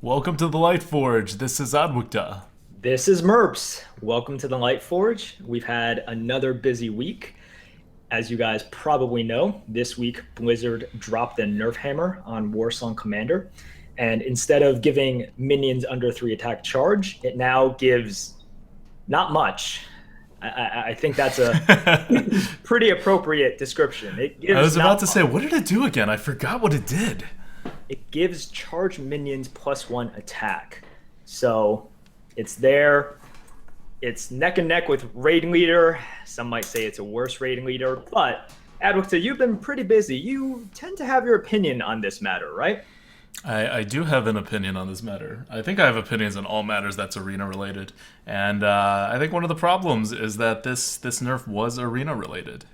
Welcome to the Lightforge. This is Admukta. This is Merps. Welcome to the Lightforge. We've had another busy week. As you guys probably know, this week Blizzard dropped the nerf hammer on Warsong Commander. And instead of giving minions under 3 attack charge, it now gives not much. I think that's a I pretty appropriate description. It gives was about not to say, much. what did it do again? I forgot what it did. It gives charge minions +1 attack. So it's there. It's neck and neck with raiding leader. Some might say it's a worse raiding leader, but Adwicta, you've been pretty busy. You tend to have your opinion on this matter, right? I do have an opinion on this matter. I think I have opinions on all matters that's arena related, and I think one of the problems is that this nerf was arena related.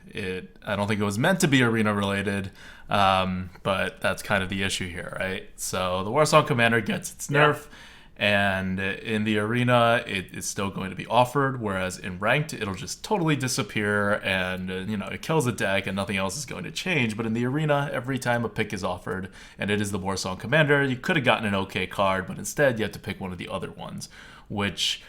I don't think it was meant to be arena related, but that's kind of the issue here, right? So the Warsong Commander gets its Yeah. nerf, and in the arena it is still going to be offered, whereas in ranked it'll just totally disappear, and it kills a deck and nothing else is going to change. But in the arena, every time a pick is offered and it is the Warsong Commander, you could have gotten an okay card, but instead you have to pick one of the other ones, which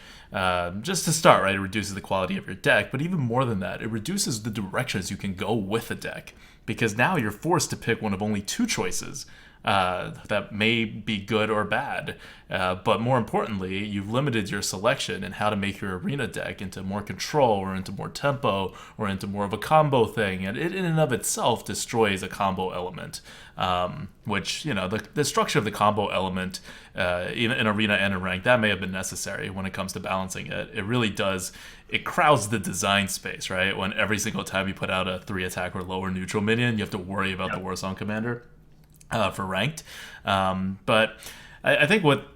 just to start, right, it reduces the quality of your deck, but even more than that, it reduces the directions you can go with a deck, because now you're forced to pick one of only two choices that may be good or bad. But more importantly, you've limited your selection in how to make your arena deck into more control or into more tempo or into more of a combo thing. And it in and of itself destroys a combo element, which, the structure of the combo element in arena and in rank, that may have been necessary when it comes to balancing it. It really does. It crowds the design space, right? When every single time you put out a 3 attack or lower neutral minion, you have to worry about the Yep. Warsong Commander for ranked. But I think what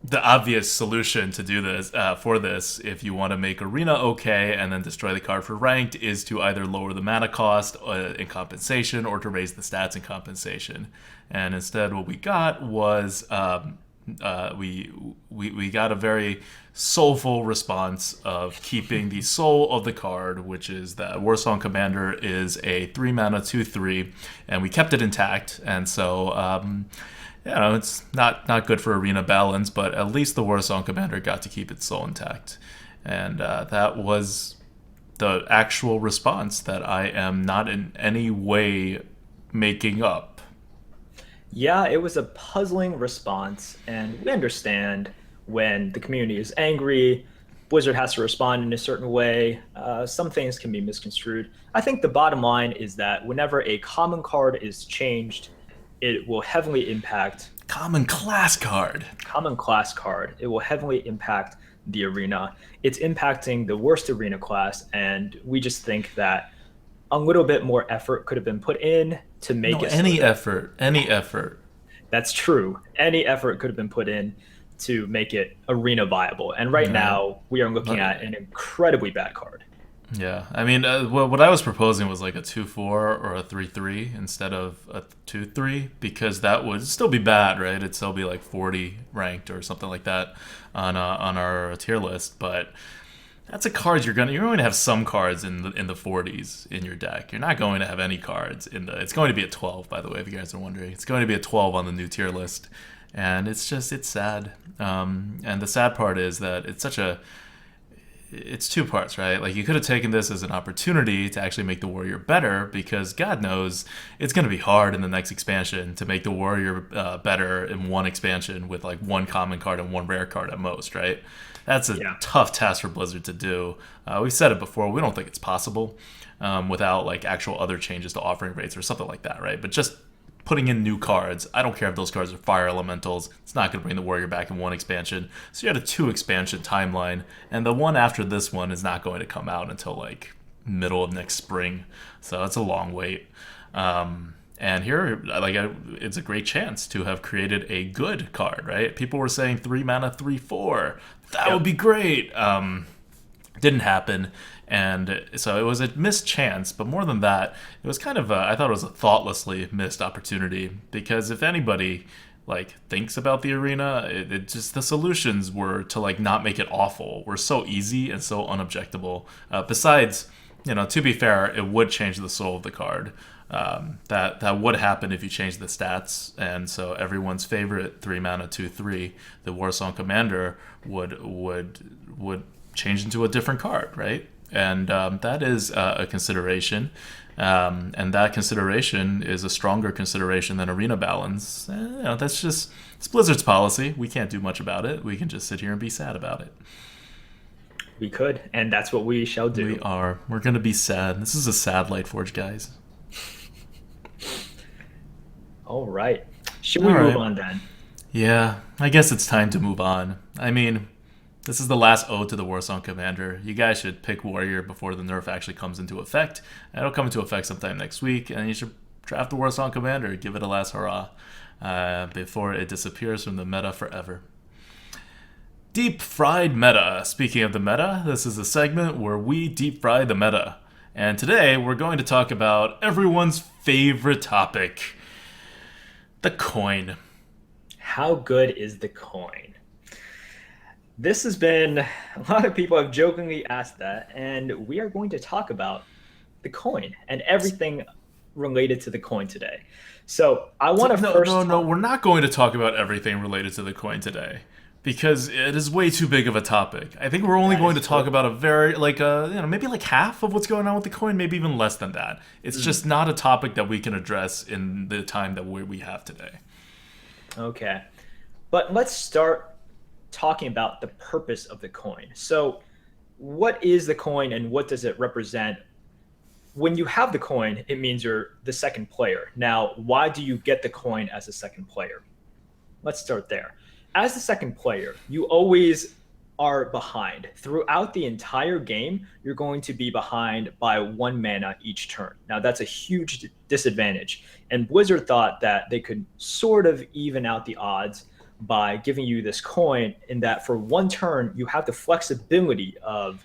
the obvious solution to do this for this, if you want to make arena okay and then destroy the card for ranked, is to either lower the mana cost in compensation or to raise the stats in compensation. And instead, what we got was we got a very soulful response of keeping the soul of the card, which is that Warsong Commander is a 3 mana 2/3, and we kept it intact. And so it's not good for arena balance, but at least the Warsong Commander got to keep its soul intact, and that was the actual response that I am not in any way making up. Yeah, it was a puzzling response, and we understand when the community is angry, Blizzard has to respond in a certain way. Some things can be misconstrued. I think the bottom line is that whenever a common card is changed, it will heavily impact Common class card. common class card. It will heavily impact the arena. It's impacting the worst arena class, and we just think that a little bit more effort could have been put in to make No, it so any that effort, any effort. that's true. Any effort could have been put in to make it arena viable. And right Yeah. now, we are looking at an incredibly bad card. Yeah, I mean, what I was proposing was like a 2/4 or a 3/3 instead of a 2/3, because that would still be bad, right? It'd still be like 40 ranked or something like that on our tier list. But that's a card you're going to have some cards in the 40s in your deck. You're not going to have any cards in the. It's going to be a 12, by the way, if you guys are wondering. It's going to be a 12 on the new tier list, and it's sad. And the sad part is that it's two parts, right? Like, you could have taken this as an opportunity to actually make the warrior better, because God knows it's going to be hard in the next expansion to make the warrior better in one expansion with like one common card and one rare card at most, right? That's a Yeah. tough task for Blizzard to do. We've said it before. We don't think it's possible without like actual other changes to offering rates or something like that, right? But just putting in new cards. I don't care if those cards are fire elementals. It's not going to bring the warrior back in one expansion. So you had a 2 expansion timeline, and the one after this one is not going to come out until like middle of next spring. So it's a long wait. And here, it's a great chance to have created a good card, right? People were saying 3 mana 3/4. That would Yep. be great. Didn't happen, and so it was a missed chance. But more than that, it was kind of I thought it was a thoughtlessly missed opportunity, because if anybody like thinks about the arena, it just, the solutions were to like not make it awful, were so easy and so unobjectable. Besides, to be fair, it would change the soul of the card. That would happen if you change the stats, and so everyone's favorite 3 mana 2/3, the Warsong Commander, would change into a different card, right? And that is a consideration. And that consideration is a stronger consideration than arena balance. That's just it's Blizzard's policy. We can't do much about it. We can just sit here and be sad about it. We could, and that's what we shall do. We're gonna be sad. This is a sad Lightforge, guys. All right. Should we move on then? Yeah, I guess it's time to move on. I mean, this is the last ode to the Warsong Commander. You guys should pick Warrior before the nerf actually comes into effect. It'll come into effect sometime next week, and you should draft the Warsong Commander. Give it a last hurrah before it disappears from the meta forever. Deep fried meta. Speaking of the meta, this is a segment where we deep fry the meta. And today we're going to talk about everyone's favorite topic, the coin. How good is the coin? This has been, a lot of people have jokingly asked that, and we are going to talk about the coin and everything related to the coin today. So I want to No, we're not going to talk about everything related to the coin today, because it is way too big of a topic. I think we're only going to talk about a very, maybe like half of what's going on with the coin, maybe even less than that. It's just not a topic that we can address in the time that we have today. Okay. But let's start talking about the purpose of the coin. So what is the coin and what does it represent? When you have the coin, it means you're the second player. Now, why do you get the coin as a second player? Let's start there. As the second player, you always are behind. Throughout the entire game, you're going to be behind by 1 mana each turn. Now, that's a huge disadvantage. And Blizzard thought that they could sort of even out the odds by giving you this coin, in that for 1 turn, you have the flexibility of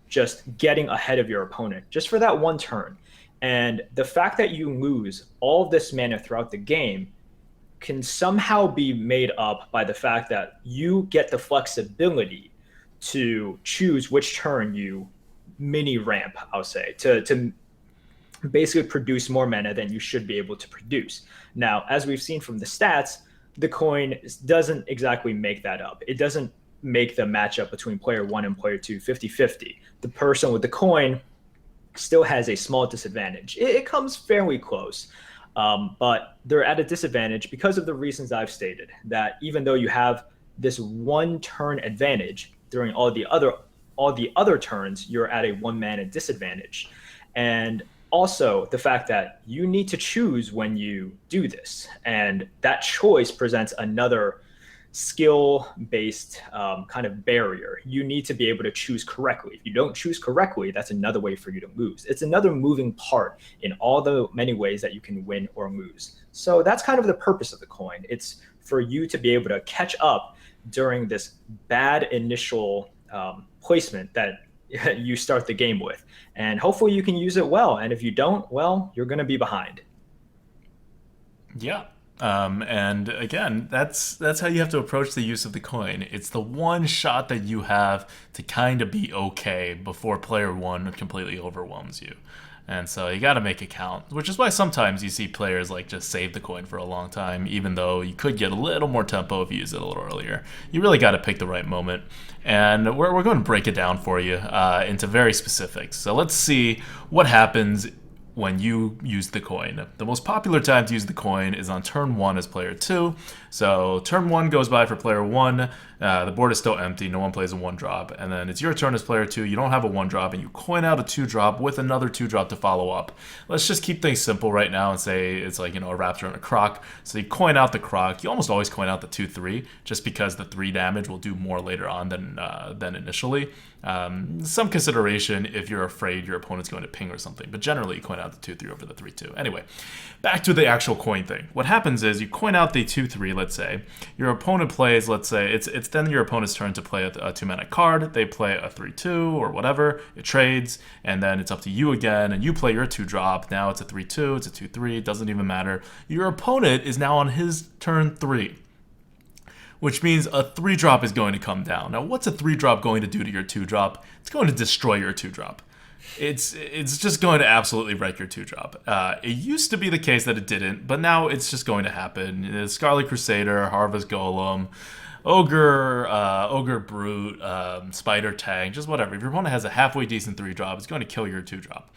just getting ahead of your opponent, just for that 1 turn. And the fact that you lose all this mana throughout the game can somehow be made up by the fact that you get the flexibility to choose which turn you mini ramp, I'll say, to basically produce more mana than you should be able to produce. Now, as we've seen from the stats, the coin doesn't exactly make that up. It doesn't make the matchup between player 1 and player 2 50-50. The person with the coin still has a small disadvantage. It comes fairly close. But they're at a disadvantage because of the reasons I've stated, that even though you have this 1 turn advantage during all the other turns, you're at a 1 mana disadvantage. And also the fact that you need to choose when you do this, and that choice presents another skill-based kind of barrier. You need to be able to choose correctly. If you don't choose correctly, that's another way for you to lose. It's another moving part in all the many ways that you can win or lose. So that's kind of the purpose of the coin. It's for you to be able to catch up during this bad initial placement that you start the game with. And hopefully you can use it well. And if you don't, well, you're going to be behind. Yeah. And again, that's how you have to approach the use of the coin. It's the one shot that you have to kind of be okay before player 1 completely overwhelms you. And so you got to make it count, which is why sometimes you see players like just save the coin for a long time, even though you could get a little more tempo if you use it a little earlier. You really got to pick the right moment. And we're going to break it down for you into very specifics. So let's see what happens when you use the coin. The most popular time to use the coin is on turn 1 as player 2. So turn 1 goes by for player 1. The board is still empty. No one plays a 1-drop. And then it's your turn as player 2. You don't have a 1-drop, and you coin out a 2-drop with another 2-drop to follow up. Let's just keep things simple right now and say it's like, a raptor and a croc. So you coin out the croc. You almost always coin out the 2/3, just because the 3 damage will do more later on than initially. Some consideration if you're afraid your opponent's going to ping or something, but generally you coin out the 2/3 over the 3/2. Anyway, back to the actual coin thing. What happens is you coin out the 2/3, let's say. Your opponent plays, let's say, it's then your opponent's turn to play a 2-mana card. They play a 3/2 or whatever. It trades, and then it's up to you again, and you play your 2-drop. Now it's a 3/2, it's a 2/3, it doesn't even matter. Your opponent is now on his turn 3, which means a 3-drop is going to come down. Now, what's a 3-drop going to do to your 2-drop? It's going to destroy your 2-drop. It's just going to absolutely wreck your 2-drop. It used to be the case that it didn't, but now it's just going to happen. Scarlet Crusader, Harvest Golem, Ogre Brute, Spider Tag, just whatever. If your opponent has a halfway decent 3-drop, it's going to kill your 2-drop.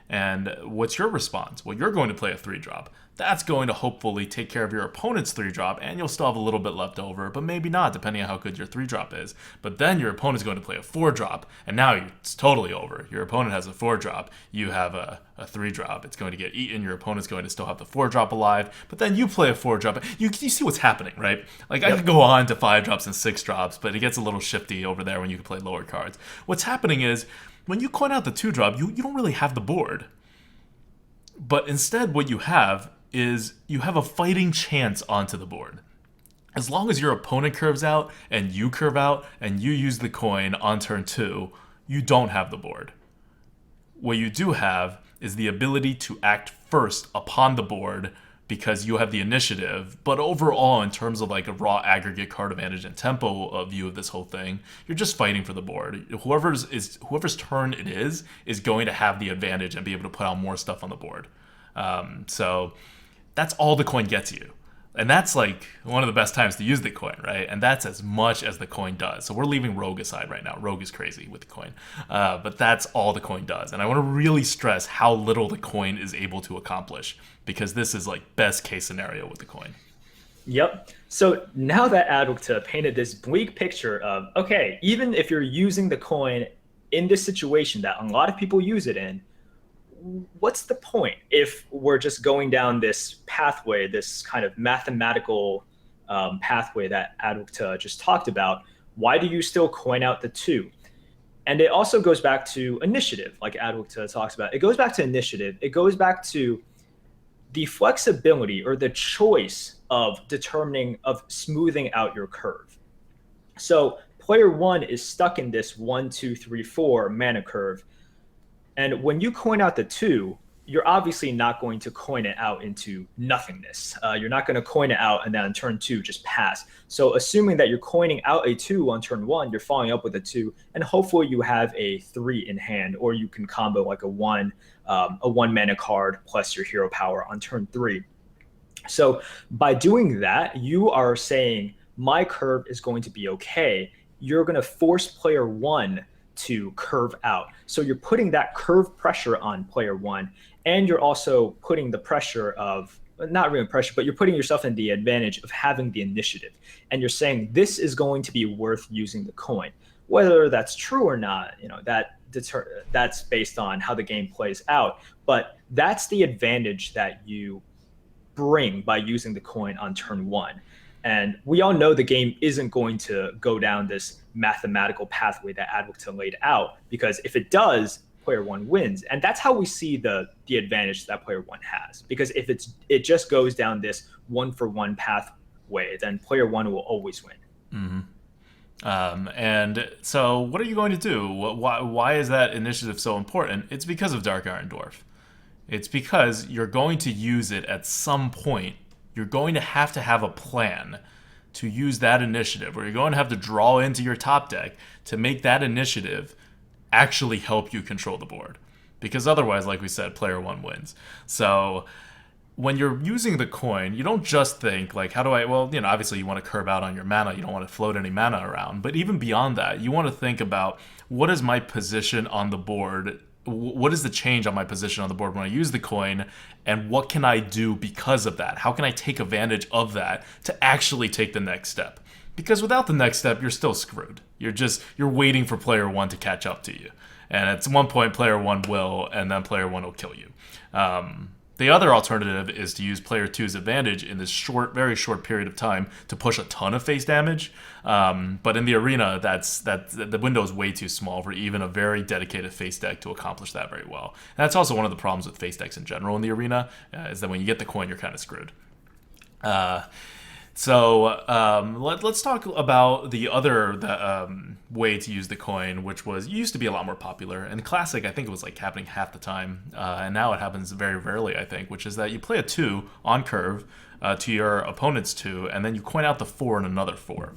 And what's your response? Well, you're going to play a 3-drop. That's going to hopefully take care of your opponent's 3-drop, and you'll still have a little bit left over, but maybe not, depending on how good your 3-drop is. But then your opponent's going to play a 4-drop, and now it's totally over. Your opponent has a 4-drop, you have a 3-drop. It's going to get eaten, your opponent's going to still have the 4-drop alive, but then you play a 4-drop. You see what's happening, right? Like, I could go on to 5-drops and 6-drops, but it gets a little shifty over there when you can play lower cards. What's happening is, when you coin out the 2-drop, you don't really have the board. But instead, what you have is you have a fighting chance onto the board. As long as your opponent curves out and you curve out and you use the coin on turn 2, you don't have the board. What you do have is the ability to act first upon the board because you have the initiative. But overall, in terms of like a raw aggregate card advantage and tempo view of this whole thing, you're just fighting for the board. Whoever's turn it is going to have the advantage and be able to put out more stuff on the board. So that's all the coin gets you. And that's like one of the best times to use the coin, right? And that's as much as the coin does. So we're leaving Rogue aside right now. Rogue is crazy with the coin. But that's all the coin does. And I want to really stress how little the coin is able to accomplish, because this is like best case scenario with the coin. Yep. So now that Adwicta painted this bleak picture of, okay, even if you're using the coin in this situation that a lot of people use it in, what's the point if we're just going down this pathway, this kind of mathematical pathway that Adwicta just talked about? Why do you still coin out the 2? And it also goes back to initiative, like Adwicta talks about. It goes back to initiative. It goes back to the flexibility or the choice of smoothing out your curve. So player 1 is stuck in this 1, 2, 3, 4 mana curve. And when you coin out the 2, you're obviously not going to coin it out into nothingness. You're not going to coin it out and then on turn 2 just pass. So assuming that you're coining out a 2 on turn 1, you're following up with a 2, and hopefully you have a 3 in hand, or you can combo like a 1 mana card plus your hero power on turn 3. So by doing that, you are saying my curve is going to be okay. You're going to force player 1 to curve out. So you're putting that curve pressure on player 1, and you're also putting the pressure of, not really pressure, but you're putting yourself in the advantage of having the initiative. And you're saying this is going to be worth using the coin. Whether that's true or not, that's based on how the game plays out. But that's the advantage that you bring by using the coin on turn 1. And we all know the game isn't going to go down this mathematical pathway that Adwicta laid out, because if it does, player 1 wins. And that's how we see the advantage that player 1 has. Because if it just goes down this 1-for-1 pathway, then player 1 will always win. Mm-hmm. And so what are you going to do? Why is that initiative so important? It's because of Dark Iron Dwarf. It's because you're going to use it at some point. You're going to have a plan to use that initiative, or you're going to have to draw into your top deck to make that initiative actually help you control the board. Because otherwise, like we said, player 1 wins. So when you're using the coin, you don't just think like, how do I, obviously you want to curve out on your mana. You don't want to float any mana around. But even beyond that, you want to think about, what is my position on the board? What is the change on my position on the board when I use the coin, and what can I do because of that? How can I take advantage of that to actually take the next step? Because without the next step, you're still screwed. You're waiting for player 1 to catch up to you. And at one point, player 1 will, and then player 1 will kill you. The other alternative is to use player 2's advantage in this very short period of time to push a ton of face damage. But in the arena, the window is way too small for even a very dedicated face deck to accomplish that very well. And that's also one of the problems with face decks in general in the arena, is that when you get the coin, you're kind of screwed. Let's talk about the other way to use the coin, which used to be a lot more popular. In Classic, I think it was like happening half the time, and now it happens very rarely, I think, which is that you play a 2 on curve to your opponent's 2, and then you coin out the 4 and another 4.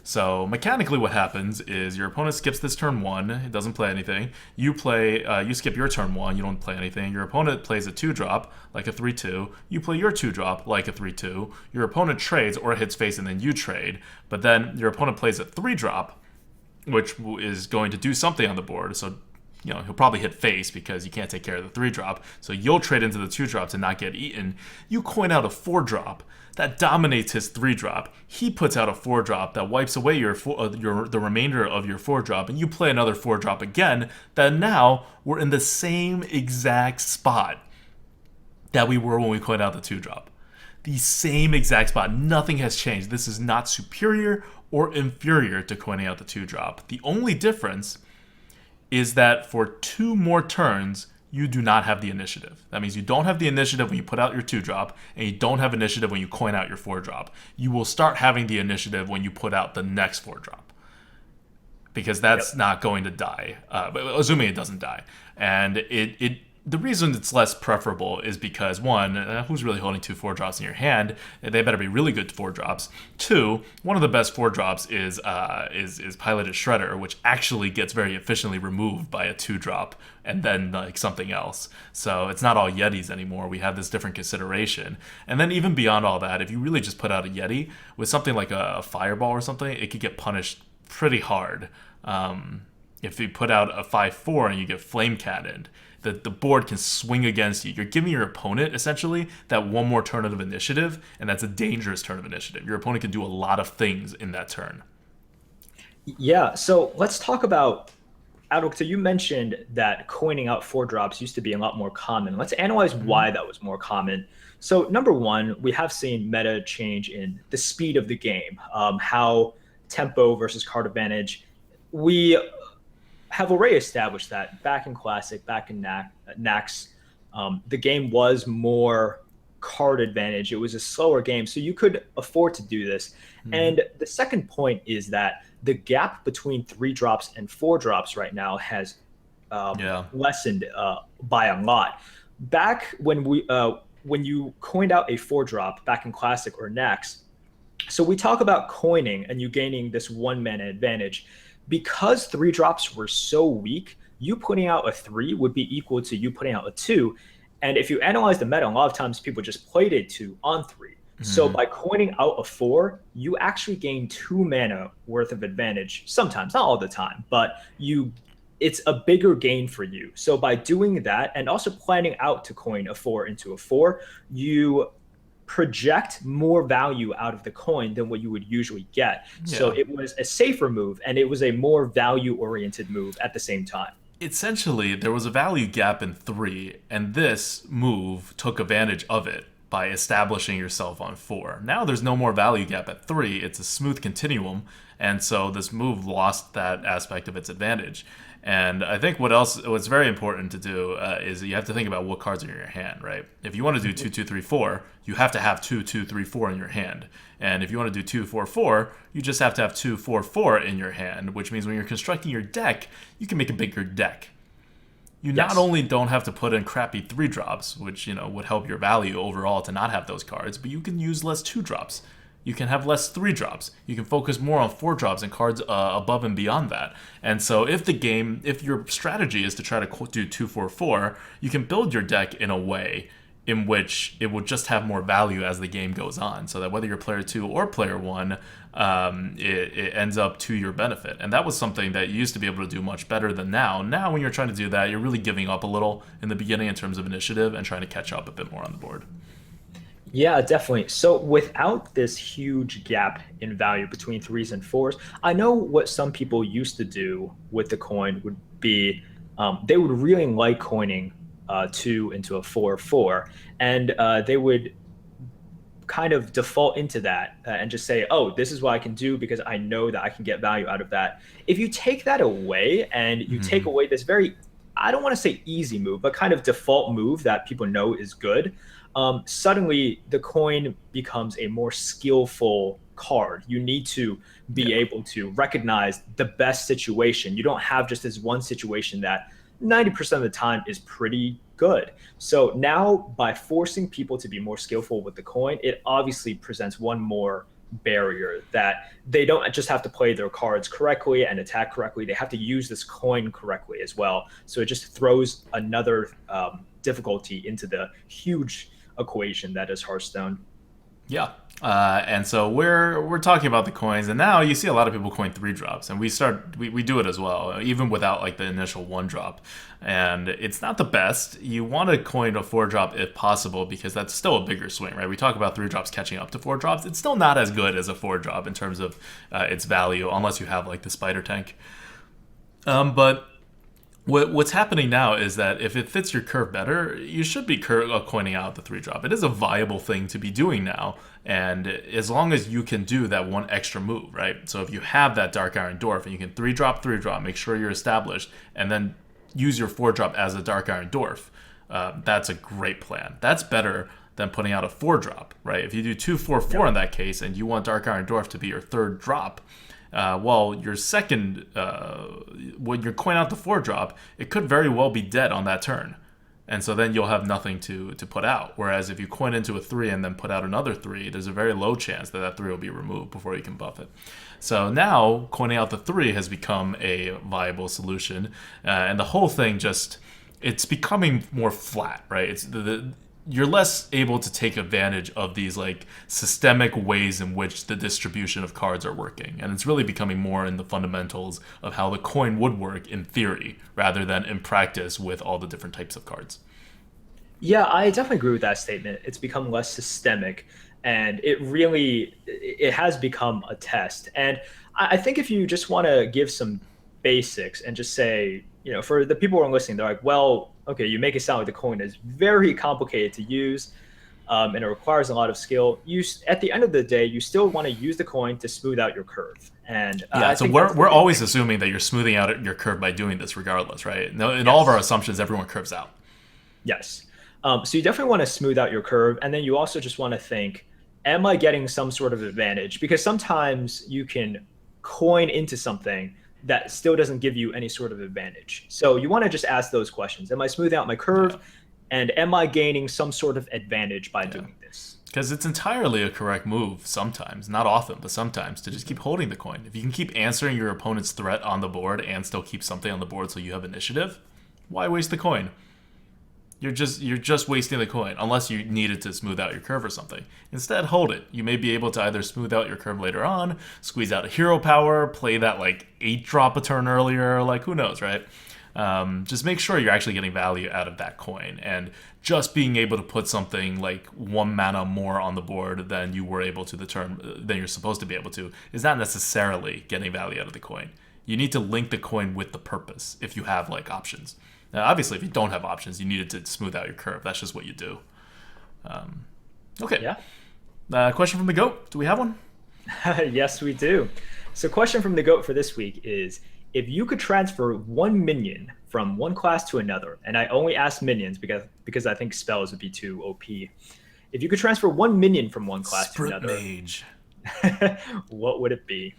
So mechanically, what happens is your opponent skips this turn one. It doesn't play anything. You skip your turn one. You don't play anything. Your opponent plays a 2-drop like a 3/2. You play your 2-drop like a 3/2. Your opponent trades or hits face, and then you trade. But then your opponent plays a 3-drop, which is going to do something on the board. So he'll probably hit face because you can't take care of the 3-drop. So you'll trade into the 2-drop to not get eaten. You coin out a 4-drop that dominates his 3-drop. He puts out a 4-drop that wipes away the remainder of your 4-drop, and you play another 4-drop again. Then now we're in the same exact spot that we were when we coined out the 2-drop. The same exact spot. Nothing has changed. This is not superior or inferior to coining out the 2-drop. The only difference is that for 2 more turns, you do not have the initiative. That means you don't have the initiative when you put out your 2-drop, and you don't have initiative when you coin out your 4-drop. You will start having the initiative when you put out the next 4-drop, because that's not going to die, assuming it doesn't die. And the reason it's less preferable is because, one, who's really holding 2 4-drops in your hand? They better be really good 4-drops. 2, one of the best 4-drops is Piloted Shredder, which actually gets very efficiently removed by a 2-drop and then like something else. So it's not all Yetis anymore. We have this different consideration. And then even beyond all that, if you really just put out a Yeti with something like a Fireball or something, it could get punished pretty hard. If you put out a 5/4 and you get Flame Cannoned, the board can swing against you. You're giving your opponent, essentially, that one more turn of initiative, and that's a dangerous turn of initiative. Your opponent can do a lot of things in that turn. Yeah, so let's talk about, Adok, so you mentioned that coining out 4-drops used to be a lot more common. Let's analyze why that was more common. So number one, we have seen meta change in the speed of the game, how tempo versus card advantage. We have already established that back in Classic, back in Nax, the game was more card advantage. It was a slower game, so you could afford to do this. And the second point is that the gap between 3-drops and 4-drops right now has lessened by a lot. Back when you coined out a 4-drop back in Classic or Nax, so we talk about coining and you gaining this 1-mana advantage. Because 3-drops were so weak, you putting out a 3 would be equal to you putting out a 2. And if you analyze the meta, a lot of times people just played it 2 on 3. So by coining out a 4, you actually gain 2 mana worth of advantage. Sometimes, not all the time, but it's a bigger gain for you. So by doing that and also planning out to coin a 4 into a 4, you project more value out of the coin than what you would usually get. So it was a safer move, and it was a more value-oriented move at the same time. Essentially, there was a value gap in 3, and this move took advantage of it by establishing yourself on 4. Now there's no more value gap at 3. It's a smooth continuum, and so this move lost that aspect of its advantage. And I think what's very important to do is you have to think about what cards are in your hand, right? If you want to do 2, 2, 3, 4, you have to have 2, 2, 3, 4 in your hand. And if you want to do 2, 4, 4, you just have to have 2, 4, 4 in your hand, which means when you're constructing your deck, you can make a bigger deck. You not only don't have to put in crappy 3-drops, which would help your value overall to not have those cards, but you can use less 2-drops. You can have less 3-drops. You can focus more on 4-drops and cards above and beyond that. And so if your strategy is to try to do 2, 4, 4, you can build your deck in a way in which it will just have more value as the game goes on, so that whether you're player 2 or player 1, it ends up to your benefit. And that was something that you used to be able to do much better than now. Now when you're trying to do that, you're really giving up a little in the beginning in terms of initiative and trying to catch up a bit more on the board. Yeah, definitely. So without this huge gap in value between 3s and 4s, I know what some people used to do with the coin would be they would really like coining 2 into a 4/4, and they would kind of default into that and just say, oh, this is what I can do because I know that I can get value out of that. If you take that away and you take away this very, I don't want to say easy move, but kind of default move that people know is good, suddenly the coin becomes a more skillful card. You need to be able to recognize the best situation. You don't have just this one situation that 90% of the time is pretty good. So now by forcing people to be more skillful with the coin, it obviously presents one more barrier that they don't just have to play their cards correctly and attack correctly. They have to use this coin correctly as well. So it just throws another difficulty into the huge equation that is Hearthstone. Yeah. And so we're talking about the coins, and now you see a lot of people coin 3 drops, and we do it as well, even without like the initial 1 drop. And it's not the best. You want to coin a 4 drop if possible, because that's still a bigger swing, right? We talk about 3 drops catching up to 4 drops. It's still not as good as a 4 drop in terms of its value, unless you have like the spider tank. But what's happening now is that if it fits your curve better, you should be coining out the 3 drop. It is a viable thing to be doing now, and as long as you can do that one extra move, right? So if you have that Dark Iron Dwarf and you can 3 drop, 3 drop, make sure you're established, and then use your 4 drop as a Dark Iron Dwarf, that's a great plan. That's better than putting out a 4 drop, right? If you do 2 4 4 in that case, and you want Dark Iron Dwarf to be your third drop, well, your second, when you're coin out the 4 drop, it could very well be dead on that turn. And so then you'll have nothing to put out. Whereas if you coin into a 3 and then put out another 3, there's a very low chance that that 3 will be removed before you can buff it. So now coining out the 3 has become a viable solution. And the whole thing it's becoming more flat, right? You're less able to take advantage of these like systemic ways in which the distribution of cards are working, and it's really becoming more in the fundamentals of how the coin would work in theory rather than in practice with all the different types of cards. Yeah, I definitely agree with that statement. It's become less systemic, and it has become a test. And I think if you just want to give some basics and just say, for the people who are listening, they're like, well, okay, you make it sound like the coin is very complicated to use, and it requires a lot of skill. At the end of the day, you still want to use the coin to smooth out your curve. And Yeah, I so think we're that's the we're big always thing. assuming that you're smoothing out your curve by doing this regardless, right? No, in all of our Yes. assumptions, everyone curves out. Yes. So you definitely want to smooth out your curve, and then you also just want to think, am I getting some sort of advantage? Because sometimes you can coin into something that still doesn't give you any sort of advantage. So you want to just ask those questions. Am I smoothing out my Yeah, curve? And am I gaining some sort of advantage by yeah. doing this? Because it's entirely a correct move sometimes, not often, but sometimes, to just keep holding the coin. If you can keep answering your opponent's threat on the board and still keep something on the board so you have initiative, why waste the coin? You're just wasting the coin unless you need it to smooth out your curve or something. Instead, hold it. You may be able to either smooth out your curve later on, squeeze out a hero power, play that like 8 drop a turn earlier, like who knows, right? Just make sure you're actually getting value out of that coin, and just being able to put something like 1 mana more on the board than you were able to the turn than you're supposed to be able to is not necessarily getting value out of the coin. You need to link the coin with the purpose if you have like options. Now, obviously, if you don't have options, you need it to smooth out your curve. That's just what you do. Okay. Yeah. Question from the goat. Do we have one? Yes, we do. So, question from the goat for this week is: if you could transfer one minion from one class to another, and I only ask minions because I think spells would be too OP. If you could transfer one minion from one class to Sprint another, mage. what would it be?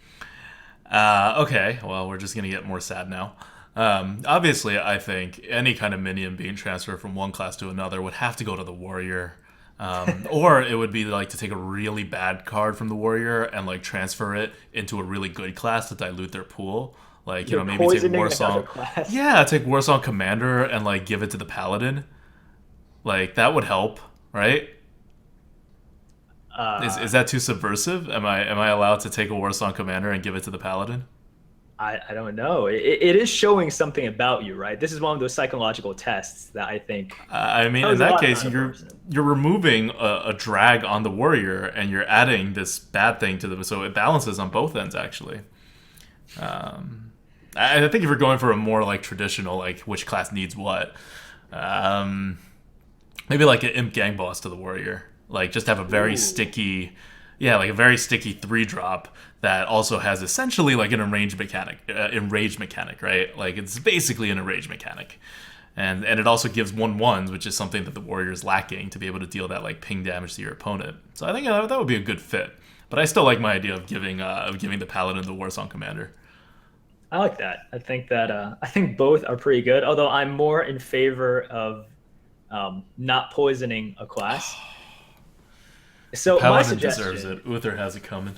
Okay, well, we're just going to get more sad now. Obviously, I think any kind of minion being transferred from one class to another would have to go to the warrior. Or it would be like to take a really bad card from the warrior and like transfer it into a really good class to dilute their pool. Like, You're maybe take poisoning another Warsong. class. Yeah, take Warsong Commander and like give it to the Paladin. Like, that would help, right? Is Uh, that too subversive? Am I allowed to take a Warsong Commander and give it to the Paladin? I don't know. It is showing something about you, right? This is one of those psychological tests that I think I mean, in tells a that lot case, about a you're person. you're removing a drag on the warrior, and you're adding this bad thing to the. So it balances on both ends, actually. I think if you're going for a more like traditional, like which class needs what, um, maybe like an imp gang boss to the warrior. Like just have a very Ooh. sticky, yeah, like a very sticky 3 drop that also has essentially like an enraged mechanic, right? Like it's basically an enraged mechanic, and it also gives 1/1s, which is something that the warrior is lacking to be able to deal that like ping damage to your opponent. So I think that would be a good fit. But I still like my idea of giving the paladin the Warsong commander. I like that. I think both are pretty good. Although I'm more in favor of not poisoning a class. The So my paladin deserves suggestion, it. Uther has it coming.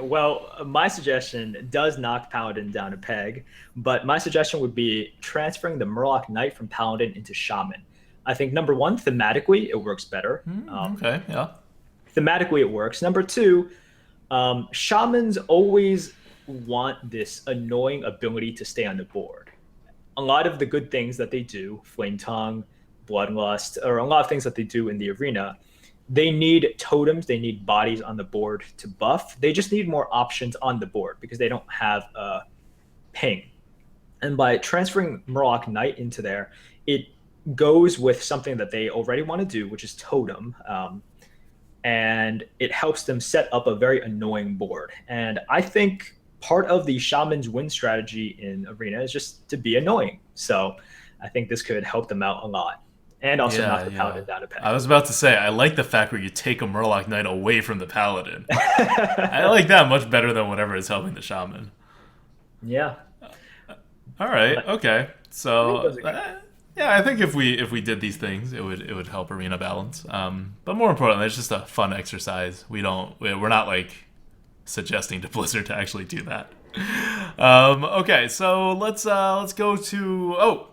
well, my suggestion does knock Paladin down a peg, but my suggestion would be transferring the Murloc Knight from Paladin into Shaman. I think number one, thematically, it works better. Okay, yeah. Thematically, it works. Number two, Shamans always want this annoying ability to stay on the board. A lot of the good things that they do, Flame Tongue, Bloodlust, or a lot of things that they do in the arena, they need totems, they need bodies on the board to buff. They just need more options on the board because they don't have a ping. And by transferring Murloc Knight into there, it goes with something that they already want to do, which is totem. And it helps them set up a very annoying board. And I think part of the Shaman's win strategy in Arena is just to be annoying. So I think this could help them out a lot. And also knock Yeah, the yeah. Paladin down a peg. I was about to say, I like the fact where you take a Murloc Knight away from the Paladin. I like that much better than whatever is helping the Shaman. Yeah. All right, But okay. I think So, those are good. yeah, I think if we did these things, it would help arena balance. But more importantly, it's just a fun exercise. We're not like suggesting to Blizzard to actually do that. Okay, so let's go to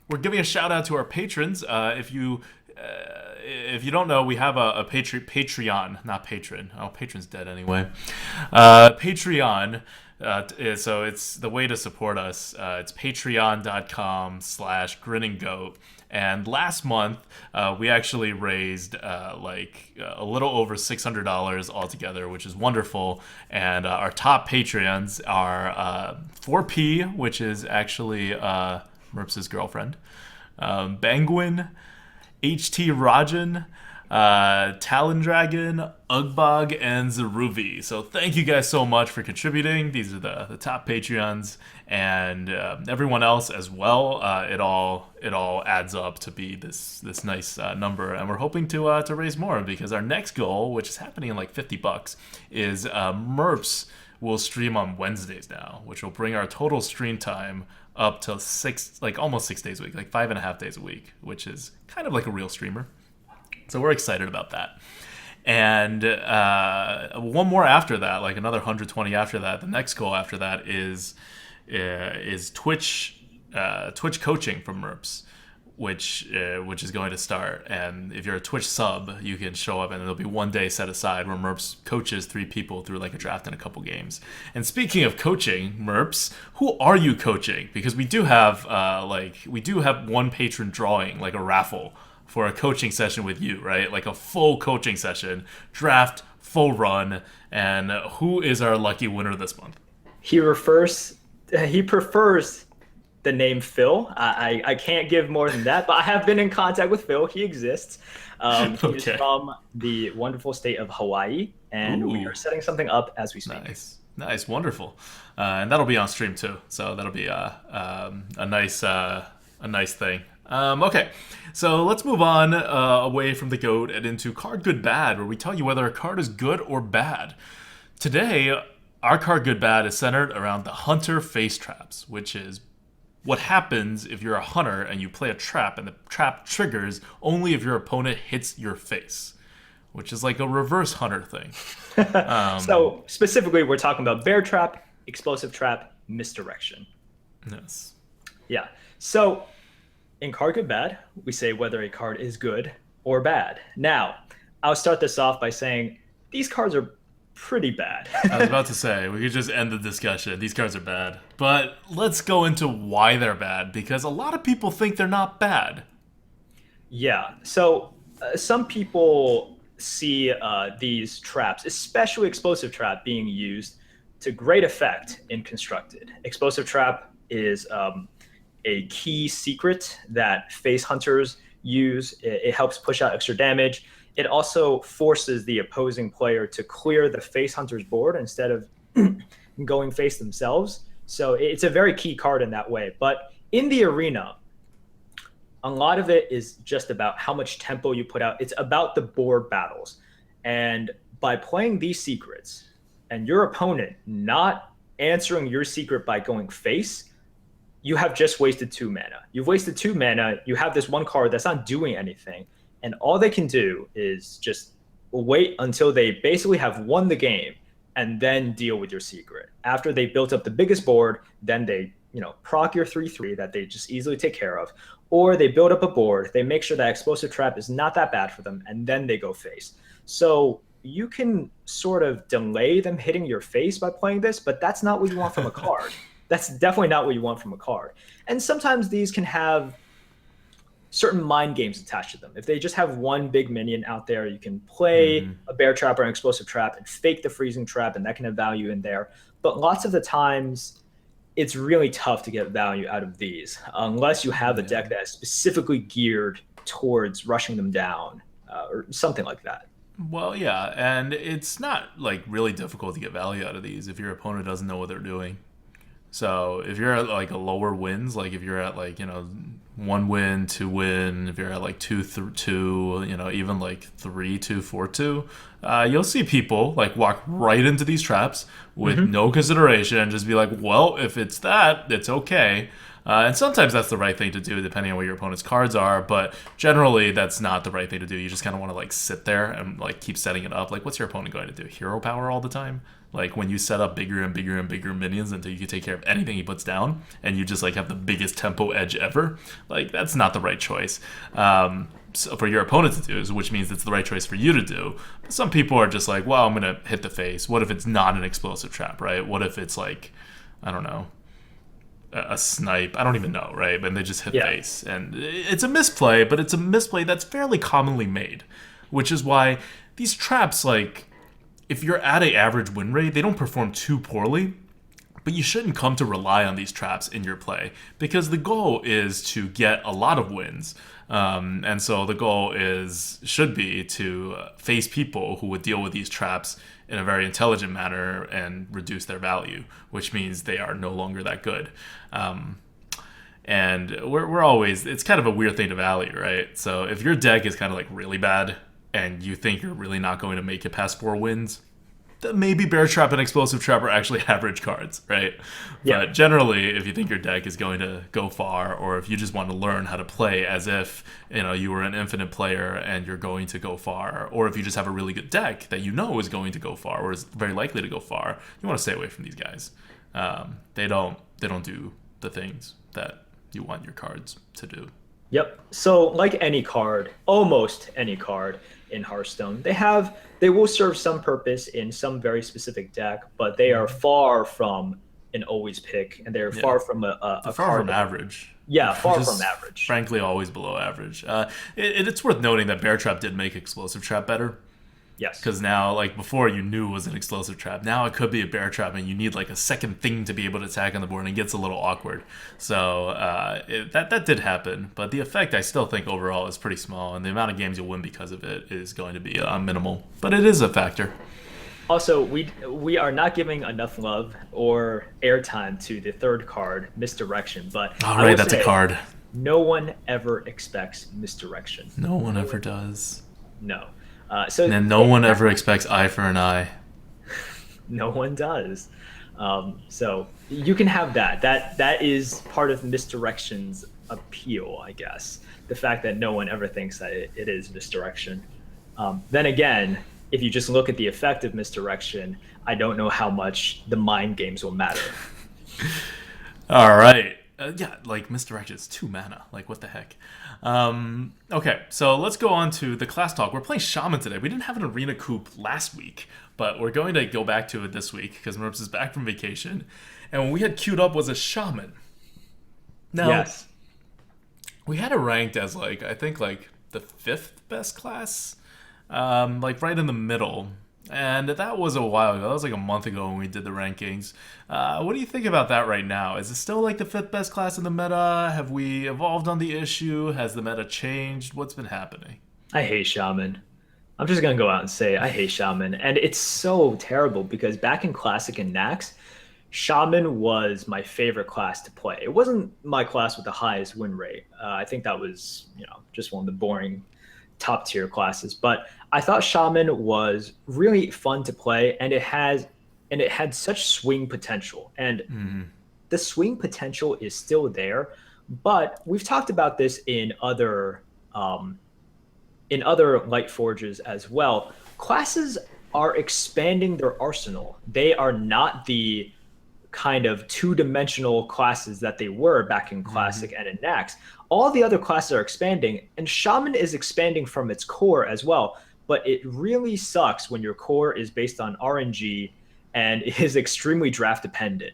we're giving a shout out to our patrons. If you don't know, we have a Patreon, not patron. Oh, patron's dead anyway. Patreon. So it's the way to support us. It's patreon.com/grinandgoat. And last month, we actually raised a little over $600 altogether, which is wonderful. And our top Patreons are 4P, which is actually Merps's girlfriend, Bangwin, HT Rajan, Talon Dragon, Ugbog, and Zeruvi. So thank you guys so much for contributing. These are the top Patreons, and everyone else as well. It all adds up to be this nice number, and we're hoping to raise more because our next goal, which is happening in like $50, is Merps will stream on Wednesdays now, which will bring our total stream time up to almost 6 days a week, like 5.5 days a week, which is kind of like a real streamer. So we're excited about that. And one more after that, like another 120 after that. The next goal after that is Twitch coaching from Merps, which is going to start. And if you're a Twitch sub, you can show up, and there'll be one day set aside where Merps coaches 3 people through like a draft and a couple games. And speaking of coaching, Merps, who are you coaching? Because we do have one patron drawing, like a raffle for a coaching session with you, right? Like a full coaching session, draft, full run. And who is our lucky winner this month? He prefers the name Phil. I can't give more than that, but I have been in contact with Phil. He exists. He is Okay. from the wonderful state of Hawaii, and we Ooh. are setting something up as we speak. Nice, wonderful. And that'll be on stream too. So that'll be a nice thing. Okay, so let's move on away from the GOAT and into Card Good Bad, where we tell you whether a card is good or bad. Today, our Card Good Bad is centered around the Hunter Face Traps, which is what happens if you're a hunter and you play a trap and the trap triggers only if your opponent hits your face, which is like a reverse hunter thing. So specifically, we're talking about bear trap, explosive trap, misdirection. Yes. Yeah. So in Card Good Bad, we say whether a card is good or bad. Now, I'll start this off by saying these cards are pretty bad. I was about to say, we could just end the discussion. These cards are bad. But let's go into why they're bad, because a lot of people think they're not bad. Yeah. So some people see these traps, especially explosive trap, being used to great effect in constructed. Explosive trap is a key secret that face hunters use. It helps push out extra damage. It also forces the opposing player to clear the face hunter's board instead of going face themselves. So it's a very key card in that way. But in the arena, a lot of it is just about how much tempo you put out. It's about the board battles. And by playing these secrets and your opponent not answering your secret by going face, you have just wasted 2 mana. You've wasted 2 mana. You have this one card that's not doing anything. And all they can do is just wait until they basically have won the game and then deal with your secret. After they built up the biggest board, then they, proc your 3/3 that they just easily take care of. Or they build up a board, they make sure that explosive trap is not that bad for them, and then they go face. So you can sort of delay them hitting your face by playing this, but that's not what you want from a card. That's definitely not what you want from a card. And sometimes these can have certain mind games attached to them. If they just have one big minion out there, you can play a bear trap or an explosive trap and fake the freezing trap, and that can have value in there. But lots of the times, it's really tough to get value out of these unless you have a deck that is specifically geared towards rushing them down or something like that. Well, yeah, and it's not like really difficult to get value out of these if your opponent doesn't know what they're doing. So if you're at like a lower wins, like if you're at like, 1 win, 2 win, if you're at like 2-2, even like 3-2, 4-2, you'll see people like walk right into these traps with no consideration and just be like, well, if it's that, it's okay. And sometimes that's the right thing to do depending on what your opponent's cards are, but generally that's not the right thing to do. You just kind of want to like sit there and like keep setting it up. Like, what's your opponent going to do? Hero power all the time? Like when you set up bigger and bigger and bigger minions until you can take care of anything he puts down, and you just like have the biggest tempo edge ever. Like that's not the right choice so for your opponent to do, which means it's the right choice for you to do. But some people are just like, well, I'm gonna hit the face. What if it's not an explosive trap, right? What if it's like, I don't know, a snipe? I don't even know, right? And they just hit face, and it's a misplay, but it's a misplay that's fairly commonly made, which is why these traps like, if you're at an average win rate, they don't perform too poorly, but you shouldn't come to rely on these traps in your play because the goal is to get a lot of wins. And so the goal should be to face people who would deal with these traps in a very intelligent manner and reduce their value, which means they are no longer that good. And we're always, it's kind of a weird thing to value, right? So if your deck is kind of like really bad and you think you're really not going to make it past 4 wins, then maybe Bear Trap and Explosive Trap are actually average cards, right? Yeah. But generally, if you think your deck is going to go far, or if you just want to learn how to play as if you were an infinite player and you're going to go far, or if you just have a really good deck that you know is going to go far or is very likely to go far, you want to stay away from these guys. They don't do the things that you want your cards to do. Yep. So like any card, almost any card in Hearthstone, they will serve some purpose in some very specific deck, but they are far from an always pick, and they're far from a far card from average. Yeah, far Just from average. Frankly, always below average. It's worth noting that Bear Trap did make Explosive Trap better. Yes. Because now, like before, you knew it was an explosive trap. Now it could be a bear trap, and you need like a second thing to be able to attack on the board, and it gets a little awkward. So that did happen, but the effect I still think overall is pretty small, and the amount of games you'll win because of it is going to be minimal. But it is a factor. Also, we are not giving enough love or airtime to the third card, Misdirection. But All right, that's a card. No one ever expects Misdirection. No one ever does. No. And no one ever expects eye for an eye. No one does. So you can have that. That is part of Misdirection's appeal, I guess. The fact that no one ever thinks that it is Misdirection. Then again, if you just look at the effect of Misdirection, I don't know how much the mind games will matter. All right. Yeah, like Misdirection is 2 mana. Like, what the heck? Okay, so let's go on to the class talk. We're playing Shaman today. We didn't have an Arena Coup last week, but we're going to go back to it this week because Merps is back from vacation. And what we had queued up was a Shaman. Now, yes. We had it ranked as, like, I think, like, the 5th best class. Like, right in the middle. And that was a while ago. That was like a month ago when we did the rankings. What do you think about that right now? Is it still like the 5th best class in the meta? Have we evolved on the issue? Has the meta changed? What's been happening? I hate Shaman. I'm just going to go out and say I hate Shaman. And it's so terrible because back in Classic and Nax, Shaman was my favorite class to play. It wasn't my class with the highest win rate. I think that was, just one of the boring top tier classes. But I thought Shaman was really fun to play, and it had such swing potential. And the swing potential is still there, but we've talked about this in other Light Forges as well. classes are expanding their arsenal. They are not the kind of two-dimensional classes that they were back in Classic and in Nax. All the other classes are expanding, and Shaman is expanding from its core as well. But it really sucks when your core is based on RNG and is extremely draft dependent.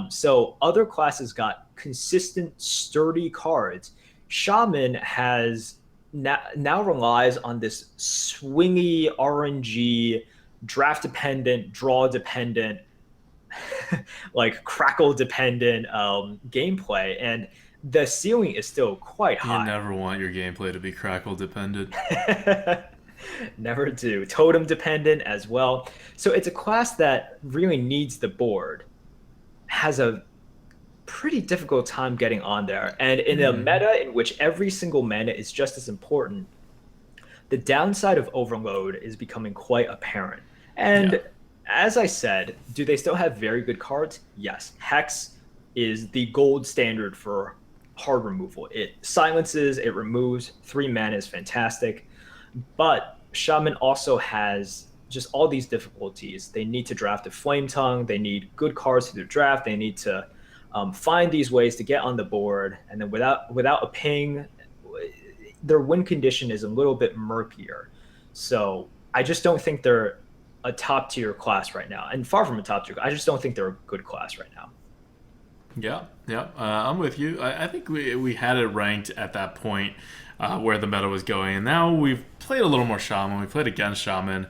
So other classes got consistent, sturdy cards. Shaman has now relies on this swingy RNG, draft dependent, draw dependent, like crackle dependent gameplay, and the ceiling is still quite You high. never want your gameplay to be crackle dependent. Never do. Totem dependent as well. So it's a class that really needs the board, has a pretty difficult time getting on there. And in a meta in which every single mana is just as important, the downside of overload is becoming quite apparent. Yeah. And as I said, do they still have very good cards? Yes. Hex is the gold standard for hard removal. It silences, it removes, 3 mana is fantastic. But Shaman also has just all these difficulties. They need to draft a Flame Tongue, they need good cards to their draft, they need to find these ways to get on the board, and then without a ping, their win condition is a little bit murkier. So I just don't think they're a top tier class right now, and far from a top tier. I just don't think they're a good class right now. Yeah, yeah, I'm with you. I think we had it ranked at that point where the meta was going, and now we've played a little more Shaman. We played against Shaman.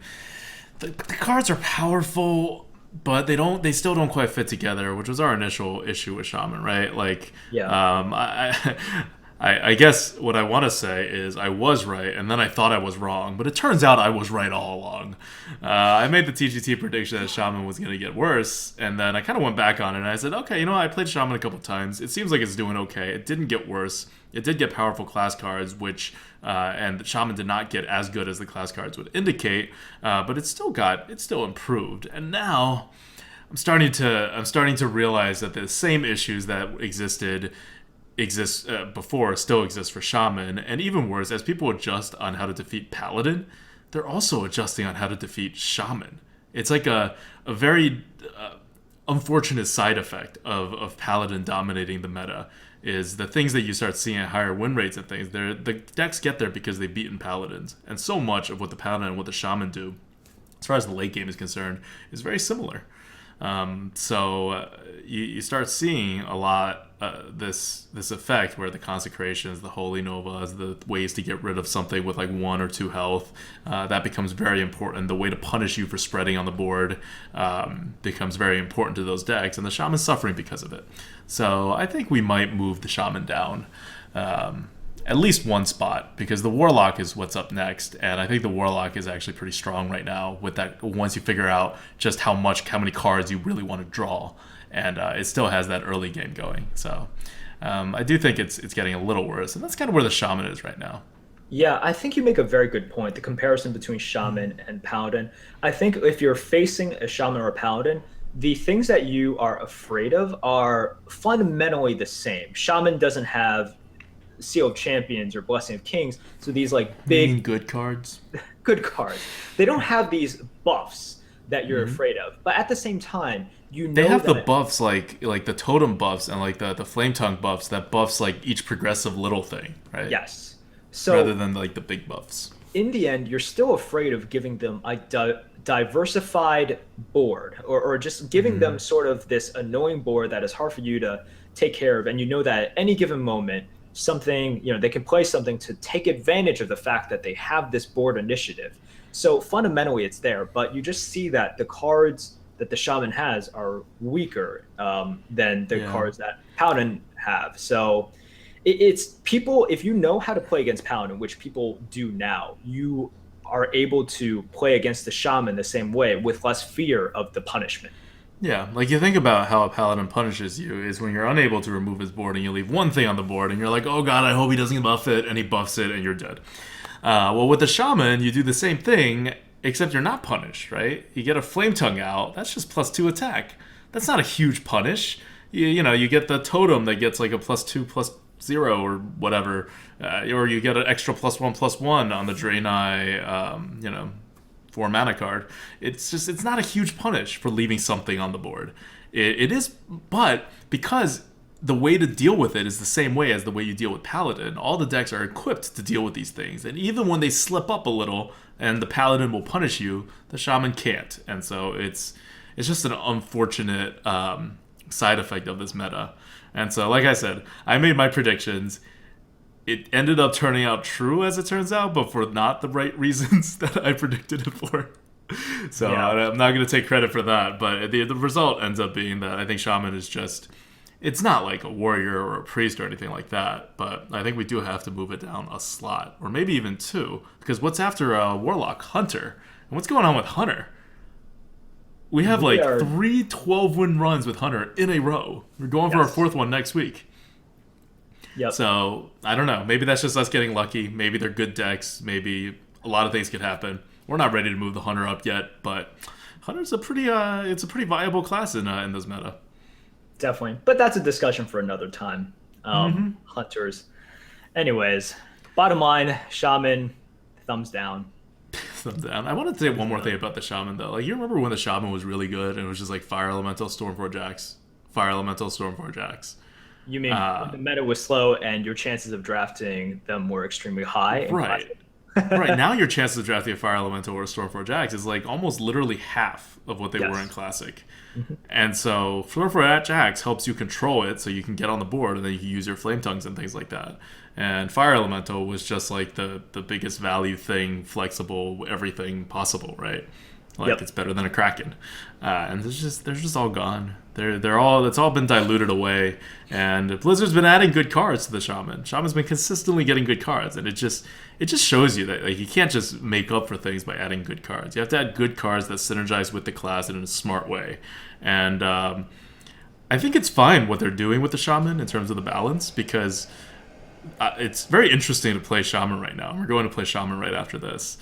The cards are powerful, but they still don't quite fit together, which was our initial issue with Shaman, right? Like, Yeah. I guess what I want to say is I was right, and then I thought I was wrong, but it turns out I was right all along. I made the TGT prediction that Shaman was going to get worse, and then I kind of went back on it, and I said, okay, you know what? I played Shaman a couple times. It seems like it's doing okay. It didn't get worse. It did get powerful class cards, which and the Shaman did not get as good as the class cards would indicate, but it still improved, and now I'm starting to realize that the same issues that exist before still exist for Shaman, and even worse, as people adjust on how to defeat Paladin, they're also adjusting on how to defeat Shaman. It's like a very unfortunate side effect of Paladin dominating the meta is the things that you start seeing at higher win rates and things. The decks get there because they've beaten Paladins, and so much of what the Paladin and what the Shaman do, as far as the late game is concerned, is very similar. So you start seeing a lot this effect where the consecrations, the holy novas, the ways to get rid of something with like 1 or 2 health, that becomes very important. The way to punish you for spreading on the board becomes very important to those decks, and the Shaman's suffering because of it. So I think we might move the Shaman down. At least one spot, because the Warlock is what's up next, and I think the Warlock is actually pretty strong right now with that once you figure out just how many cards you really want to draw, and it still has that early game going. So I do think it's getting a little worse, and that's kind of where the Shaman is right now. Yeah, I think you make a very good point. The comparison between Shaman and Paladin. I think if you're facing a Shaman or a Paladin, the things that you are afraid of are fundamentally the same. Shaman doesn't have Seal of Champions or Blessing of Kings, so these like big good cards. good cards. They don't have these buffs that you're afraid of. But at the same time, you know They have the that buffs like the totem buffs and like the flame tongue buffs that buffs like each progressive little thing, right? yes. So Rather than like the big buffs. in the end, you're still afraid of giving them a diversified board, or just giving them sort of this annoying board that is hard for you to take care of. And you know that at any given moment, something, they can play something to take advantage of the fact that they have this board initiative. So fundamentally, it's there, but you just see that the cards that the Shaman has are weaker than the cards that Paladin have. So it's people, if you know how to play against Paladin, which people do now, you are able to play against the Shaman the same way with less fear of the punishment. Yeah, like you think about how a paladin punishes you is when you're unable to remove his board and you leave one thing on the board and you're like, oh god, I hope he doesn't buff it, and he buffs it and you're dead. Well, with the Shaman, you do the same thing, except you're not punished, right? You get a Flame Tongue out, that's just +2 attack. That's not a huge punish. You get the Totem that gets like a +2/+0 or whatever, or you get an extra +1/+1 on the Draenei, 4 mana card. It's not a huge punish for leaving something on the board. It is, but because the way to deal with it is the same way as the way you deal with Paladin. All the decks are equipped to deal with these things, and even when they slip up a little and the Paladin will punish you, the Shaman can't. And so it's just an unfortunate side effect of this meta. And so, like I said, I made my predictions. It ended up turning out true, as it turns out, but for not the right reasons that I predicted it for. So yeah. I'm not going to take credit for that, but the result ends up being that I think Shaman is just... It's not like a warrior or a priest or anything like that, but I think we do have to move it down a slot, or maybe even 2, because what's after Warlock? Hunter. And what's going on with Hunter? We have 3 12-win runs with Hunter in a row. We're going for our 4th one next week. Yep. So, I don't know. Maybe that's just us getting lucky. Maybe they're good decks. Maybe a lot of things could happen. We're not ready to move the Hunter up yet, but Hunter's a pretty viable class in this meta. Definitely. But that's a discussion for another time. Hunters. Anyways, bottom line, Shaman, thumbs down. Thumbs down. I wanted to say one more thing about the Shaman, though. Like, you remember when the Shaman was really good and it was just like Fire Elemental, Stormforge Axe, Fire Elemental, Stormforge Axe. You mean when the meta was slow and your chances of drafting them were extremely high? Right. Right. Now your chances of drafting a Fire Elemental or a Stormforge Axe is like almost literally half of what they were in Classic. And so Stormforge Axe helps you control it so you can get on the board and then you can use your Flame Tongues and things like that. And Fire Elemental was just like the biggest value thing, flexible, everything possible, right? Like it's better than a Kraken. And they're just all gone. It's all been diluted away. And Blizzard's been adding good cards to the Shaman. Shaman's been consistently getting good cards, and it just shows you that like you can't just make up for things by adding good cards. You have to add good cards that synergize with the class in a smart way. And I think it's fine what they're doing with the Shaman in terms of the balance, because it's very interesting to play Shaman right now. We're going to play Shaman right after this.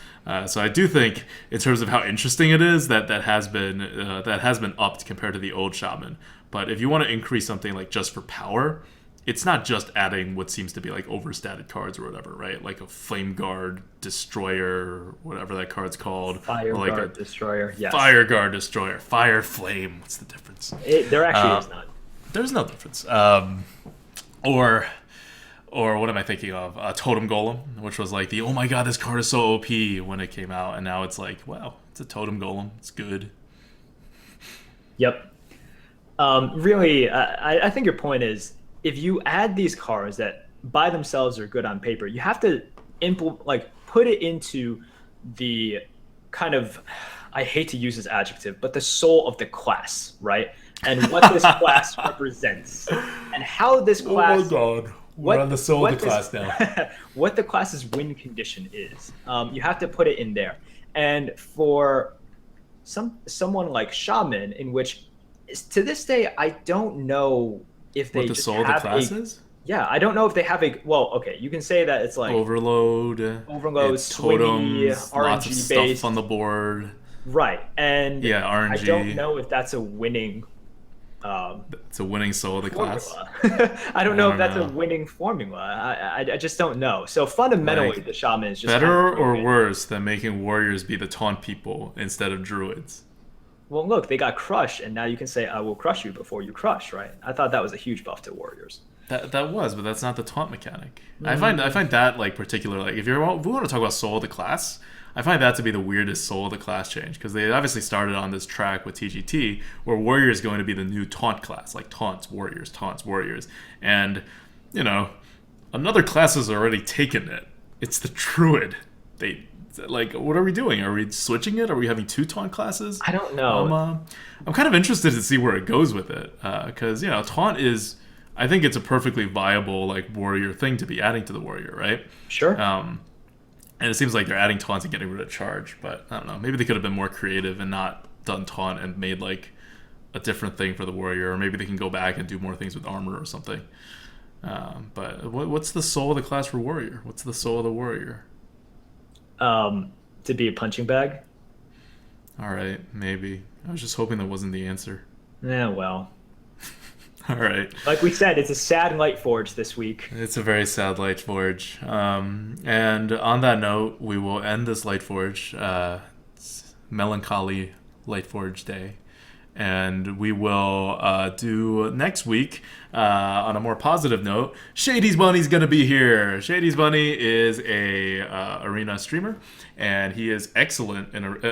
So I do think, in terms of how interesting it is, that has been upped compared to the old Shaman. But if you want to increase something like just for power, it's not just adding what seems to be like overstated cards or whatever, right? Like a Flame Guard Destroyer, whatever that card's called. Fire Guard Destroyer, yes. Fire Guard Destroyer. Fire Flame. What's the difference? There actually is not. There's no difference. Or what am I thinking of? Totem Golem, which was like the, oh my god, this card is so OP when it came out. And now it's like, wow, it's a Totem Golem. It's good. Yep. Really, I think your point is, if you add these cards that by themselves are good on paper, you have to put it into the kind of, I hate to use this adjective, but the soul of the class, right? And what this class represents. And how this class... Oh my god. We're on the soul of the class now. What the class's win condition is. You have to put it in there. And for someone like Shaman, in which to this day I don't know if they what the just soul have of the class is? Yeah, I don't know if they have a okay. You can say that it's like overload, swingy, totems, lots of stuff based on the board. Right, and yeah, RNG. I don't know if that's a winning. It's a winning soul of the class. I don't know if that's a winning formula. I just don't know. So fundamentally, the Shaman is just better or worse than making warriors be the taunt people instead of druids. Well, look, they got crushed, and now you can say, "I will crush you before you crush." Right? I thought that was a huge buff to warriors. That was, but that's not the taunt mechanic. I find that like particular, like if we want to talk about soul of the class, I find that to be the weirdest soul of the class change, because they obviously started on this track with TGT where warrior is going to be the new taunt class, like taunts warriors, and another class has already taken it. It's the druid. Like, what are we doing? Are we switching it? Are we having 2 taunt classes? I don't know. I'm kind of interested to see where it goes with it, because taunt is, I think it's a perfectly viable like warrior thing to be adding to the warrior, right? Sure. And it seems like they're adding taunt and getting rid of charge, but I don't know. Maybe they could have been more creative and not done taunt and made like a different thing for the warrior, or maybe they can go back and do more things with armor or something. But what's the soul of the class for warrior? What's the soul of the warrior? To be a punching bag. All right, maybe. I was just hoping that wasn't the answer. Yeah, well. All right. Like we said, it's a sad Lightforge this week. It's a very sad Lightforge. And on that note, we will end this Lightforge. melancholy Lightforge day. And we will do next week on a more positive note. Shady's Bunny's gonna be here. Shady's Bunny is a arena streamer, and he is excellent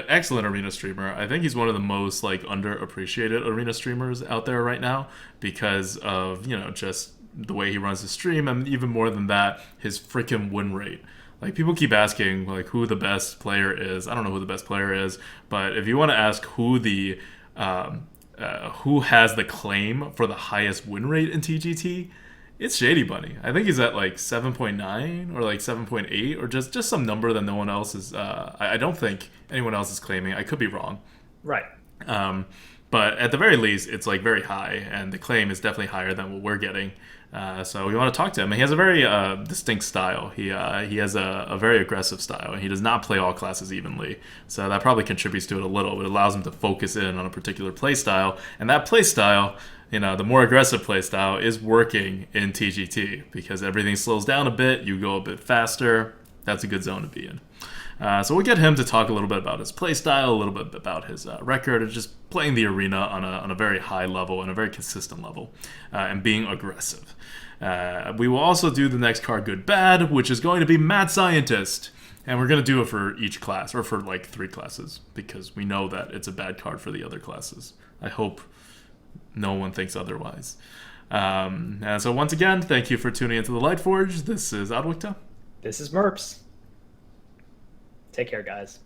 excellent arena streamer. I think he's one of the most like underappreciated arena streamers out there right now because of just the way he runs his stream, and even more than that, his freaking win rate. Like, people keep asking like who the best player is. I don't know who the best player is, but if you want to ask who has the claim for the highest win rate in TGT, it's Shady Bunny. I think he's at like 7.9 or like 7.8 or just some number that no one else is. I don't think anyone else is claiming. I could be wrong. Right. But at the very least, it's like very high, and the claim is definitely higher than what we're getting. So we want to talk to him. He has a very distinct style. He has a very aggressive style, and he does not play all classes evenly. So that probably contributes to it a little. It allows him to focus in on a particular play style, and that play style, the more aggressive play style, is working in TGT because everything slows down a bit. You go a bit faster. That's a good zone to be in. So we'll get him to talk a little bit about his playstyle, a little bit about his record, and just playing the arena on a very high level and a very consistent level, and being aggressive. We will also do the next card, Good Bad, which is going to be Mad Scientist. And we're going to do it for each class, or for like 3 classes, because we know that it's a bad card for the other classes. I hope no one thinks otherwise. And so once again, thank you for tuning into the Lightforge. This is Adwicta. This is Merps. Take care, guys.